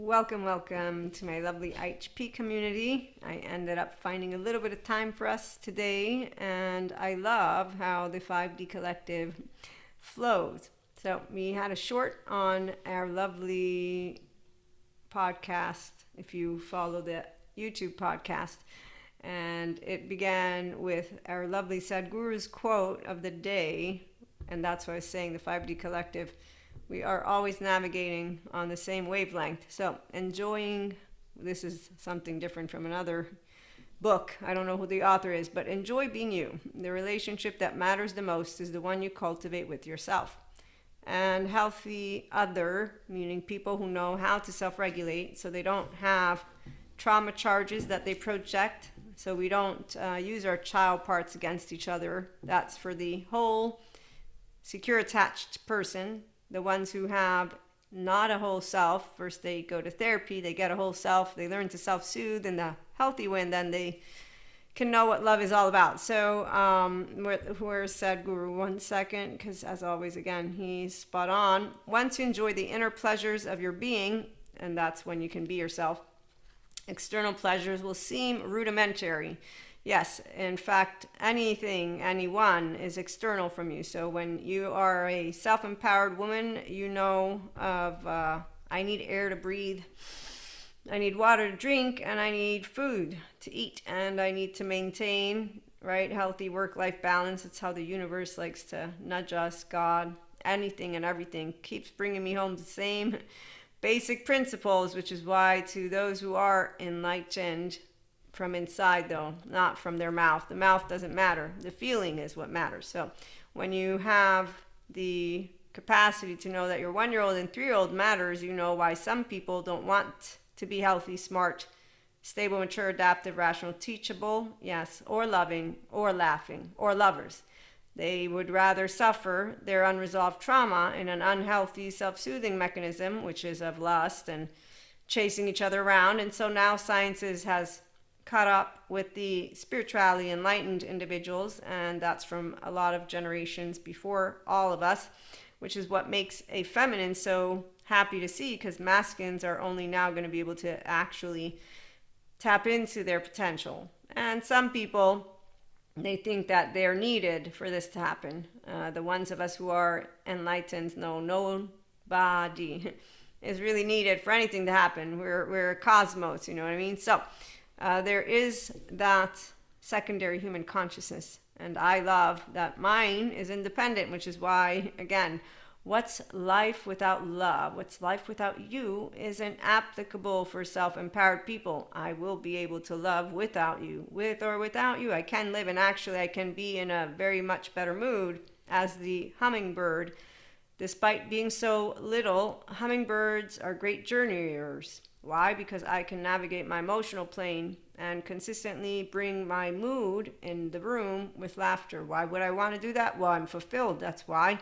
Welcome to my lovely IHP community. I ended up finding a little bit of time for us today, and I love how the 5D collective flows. So, we had a short on our lovely podcast, if you follow the YouTube podcast, and it began with our lovely Sadhguru's quote of the day, and that's why I was saying the 5D collective. We are always navigating on the same wavelength. So enjoying, this is something different from another book. I don't know who the author is, but enjoy being you. The relationship that matters the most is the one you cultivate with yourself. And healthy other, meaning people who know how to self-regulate so they don't have trauma charges that they project. So we don't use our child parts against each other. That's for the whole secure attached person. The ones who have not a whole self, first they go to therapy, they get a whole self, they learn to self-soothe in the healthy way, and then they can know what love is all about. So where's Sadhguru? 1 second, because as always, again, he's spot on. Once you enjoy the inner pleasures of your being, and that's when you can be yourself, external pleasures will seem rudimentary. Yes, in fact, anything, anyone is external from you. So when you are a self-empowered woman, you know of, I need air to breathe, I need water to drink, and I need food to eat, and I need to maintain, right, healthy work-life balance. It's how the universe likes to nudge us. God, anything and everything keeps bringing me home to the same basic principles, which is why to those who are enlightened, from inside though, not from their mouth. The mouth doesn't matter. The feeling is what matters. So when you have the capacity to know that your 1-year-old and 3-year-old matters, you know why some people don't want to be healthy, smart, stable, mature, adaptive, rational, teachable, yes, or loving, or laughing, or lovers. They would rather suffer their unresolved trauma in an unhealthy self-soothing mechanism, which is of lust and chasing each other around. And so now science has caught up with the spiritually enlightened individuals, and that's from a lot of generations before all of us, which is what makes a feminine so happy to see, because masculines are only now going to be able to actually tap into their potential. And some people, they think that they're needed for this to happen. The ones of us who are enlightened know nobody is really needed for anything to happen. We're a cosmos, you know what I mean? So there is that secondary human consciousness, and I love that mine is independent, which is why, again, what's life without love? What's life without you isn't applicable for self-empowered people. I will be able to love without you. With or without you, I can live, and actually I can be in a very much better mood as the hummingbird. Despite being so little, hummingbirds are great journeyers. Why? Because I can navigate my emotional plane and consistently bring my mood in the room with laughter. Why would I want to do that? Well, I'm fulfilled. That's why.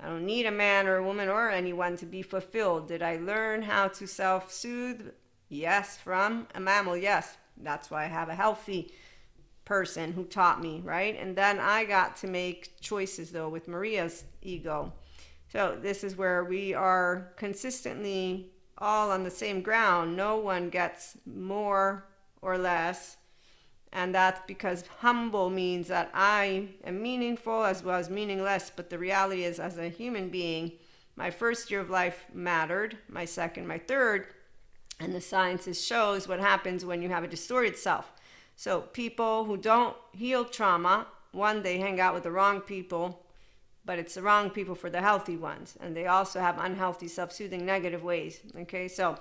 I don't need a man or a woman or anyone to be fulfilled. Did I learn how to self-soothe? Yes. From a mammal? Yes. That's why I have a healthy person who taught me, right? And then I got to make choices, though, with Maria's ego. So this is where we are consistently all on the same ground. No one gets more or less. And that's because humble means that I am meaningful as well as meaningless. But the reality is, as a human being, my first year of life mattered, my second, my third. And the sciences shows what happens when you have a distorted self. So people who don't heal trauma, one, they hang out with the wrong people, but it's the wrong people for the healthy ones. And they also have unhealthy, self-soothing, negative ways. Okay, so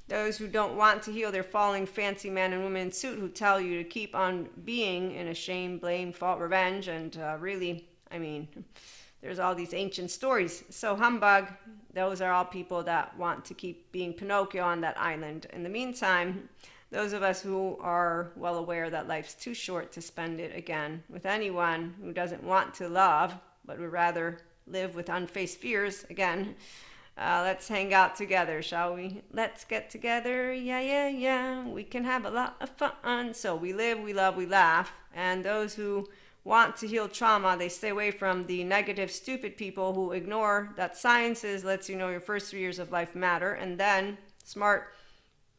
those who don't want to heal their falling fancy man and woman in suit who tell you to keep on being in a shame, blame, fault, revenge, and really, I mean, there's all these ancient stories. So humbug, those are all people that want to keep being Pinocchio on that island. In the meantime, those of us who are well aware that life's too short to spend it again with anyone who doesn't want to love, but would rather live with unfaced fears, again, let's hang out together, shall we? Let's get together, yeah. We can have a lot of fun. So we live, we love, we laugh. And those who want to heal trauma, they stay away from the negative, stupid people who ignore that sciences lets you know your first 3 years of life matter. And then smart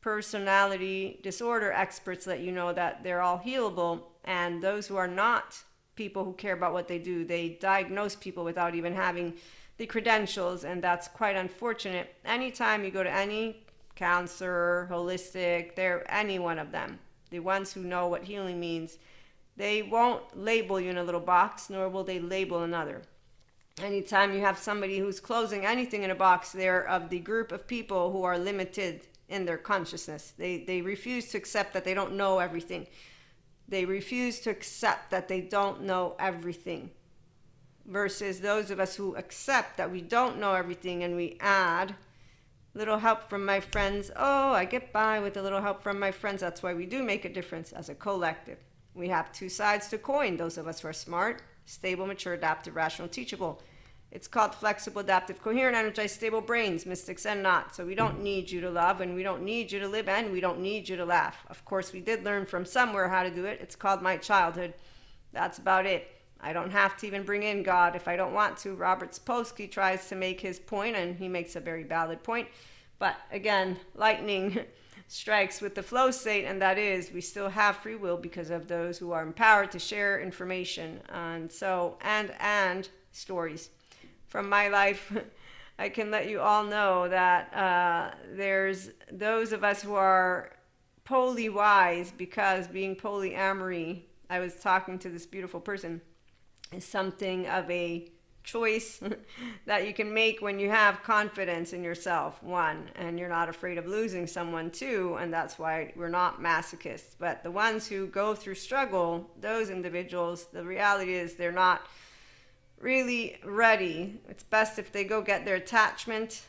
personality disorder experts let you know that they're all healable, and those who are not people who care about what they do, they diagnose people without even having the credentials, and that's quite unfortunate. Anytime you go to any counselor, holistic, they're any one of them, the ones who know what healing means, they won't label you in a little box, nor will they label another. Anytime you have somebody who's closing anything in a box, they're of the group of people who are limited in their consciousness. They refuse to accept that they don't know everything. They refuse to accept that they don't know everything. Versus those of us who accept that we don't know everything and we add little help from my friends. Oh, I get by with a little help from my friends. That's why we do make a difference as a collective. We have two sides to coin. Those of us who are smart, stable, mature, adaptive, rational, teachable. It's called flexible, adaptive, coherent, energized, stable brains, mystics and not. So we don't need you to love, and we don't need you to live, and we don't need you to laugh. Of course, we did learn from somewhere how to do it. It's called my childhood. That's about it. I don't have to even bring in God if I don't want to. Robert Sapolsky tries to make his point, and he makes a very valid point. But again, lightning strikes with the flow state, and that is we still have free will because of those who are empowered to share information. And so, and stories. From my life, I can let you all know that there's those of us who are poly-wise, because being polyamory, I was talking to this beautiful person, is something of a choice that you can make when you have confidence in yourself, one, and you're not afraid of losing someone, two, and that's why we're not masochists. But the ones who go through struggle, those individuals, the reality is they're not really ready. It's best if they go get their attachment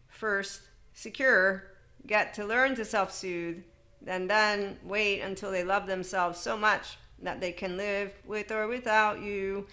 first secure, get to learn to self-soothe, and then wait until they love themselves so much that they can live with or without you,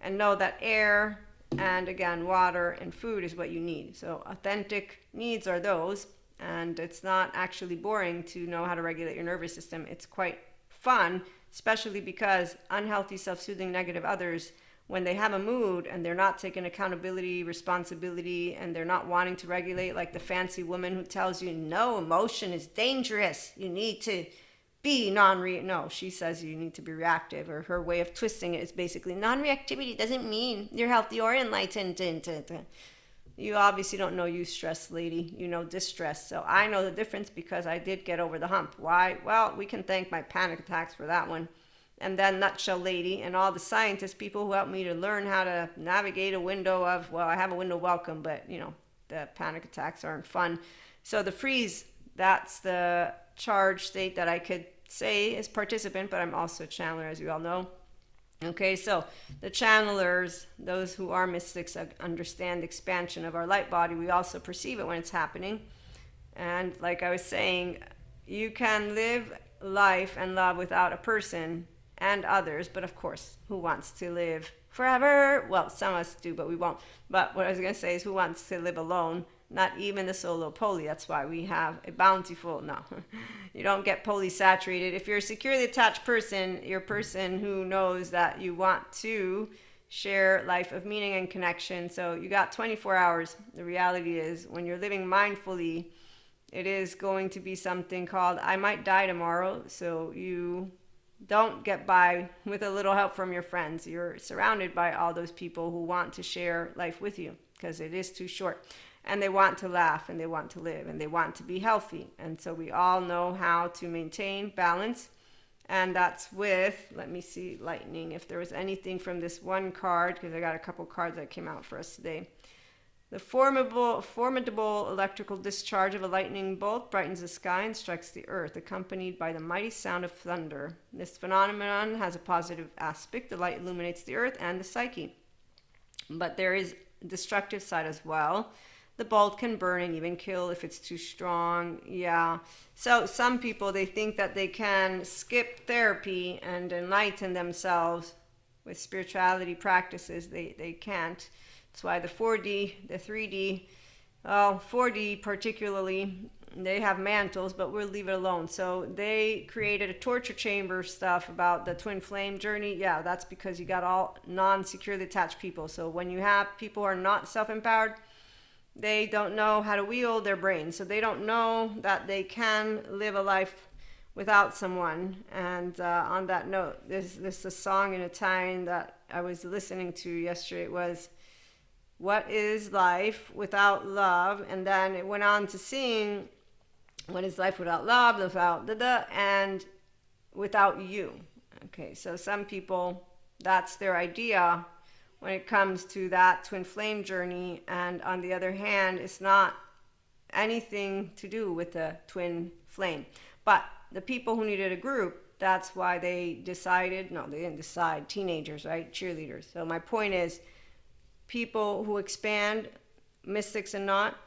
and know that air and again water and food is what you need. So authentic needs are those, and it's not actually boring to know how to regulate your nervous system. It's quite fun, especially because unhealthy self-soothing negative others, when they have a mood and they're not taking accountability, responsibility, and they're not wanting to regulate, like the fancy woman who tells you, no, emotion is dangerous, you need to be no, she says you need to be reactive, or her way of twisting it is basically non-reactivity doesn't mean you're healthy or enlightened. You obviously don't know eustress, lady. You know distress. So I know the difference because I did get over the hump. Why? Well, we can thank my panic attacks for that one. And then Nutshell Lady and all the scientist people who helped me to learn how to navigate a window of, well, I have a window welcome, but, the panic attacks aren't fun. So the freeze, that's the charge state that I could say is participant, but I'm also a channeler, as you all know. Okay, so the channelers, those who are mystics, understand the expansion of our light body. We also perceive it when it's happening. And like I was saying, you can live life and love without a person and others, but of course, who wants to live forever? Well, some of us do, but we won't. But what I was going to say is, who wants to live alone? Not even the solo poly. That's why we have a bountiful, no, you don't get polysaturated. If you're a securely attached person, you're a person who knows that you want to share life of meaning and connection. So you got 24 hours. The reality is, when you're living mindfully, it is going to be something called, I might die tomorrow. So you don't get by with a little help from your friends. You're surrounded by all those people who want to share life with you, because it is too short. And they want to laugh, and they want to live, and they want to be healthy. And so we all know how to maintain balance. And that's with, let me see, lightning, if there was anything from this one card, because I got a couple cards that came out for us today. The formidable electrical discharge of a lightning bolt brightens the sky and strikes the earth, accompanied by the mighty sound of thunder. This phenomenon has a positive aspect. The light illuminates the earth and the psyche. But there is a destructive side as well. The bolt can burn and even kill if it's too strong. Yeah. So some people, they think that they can skip therapy and enlighten themselves with spirituality practices. They can't. That's why the 4D, the 3D, 4D particularly, they have mantles, but we'll leave it alone. So they created a torture chamber stuff about the twin flame journey. Yeah, that's because you got all non-securely attached people. So when you have people who are not self-empowered, they don't know how to wield their brain. So they don't know that they can live a life without someone. And on that note, this a song in Italian that I was listening to yesterday. It was, "What is life without love?" And then it went on to sing, "What is life without love, without da and without you?" Okay, so some people, that's their idea when it comes to that twin flame journey. And on the other hand, it's not anything to do with the twin flame. But the people who needed a group, that's why they decided, no, they didn't decide, teenagers, right? Cheerleaders. So my point is, people who expand, mystics and not,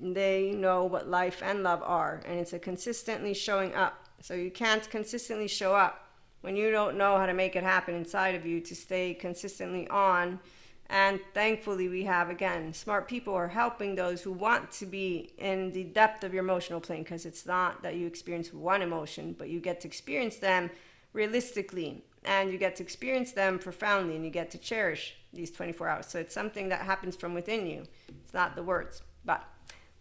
they know what life and love are. And it's a consistently showing up. So you can't consistently show up when you don't know how to make it happen inside of you to stay consistently on. And thankfully we have, again, smart people who are helping those who want to be in the depth of your emotional plane, because it's not that you experience one emotion, but you get to experience them realistically, and you get to experience them profoundly, and you get to cherish these 24 hours. So it's something that happens from within you. It's not the words. But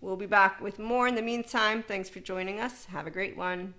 we'll be back with more in the meantime. Thanks for joining us. Have a great one.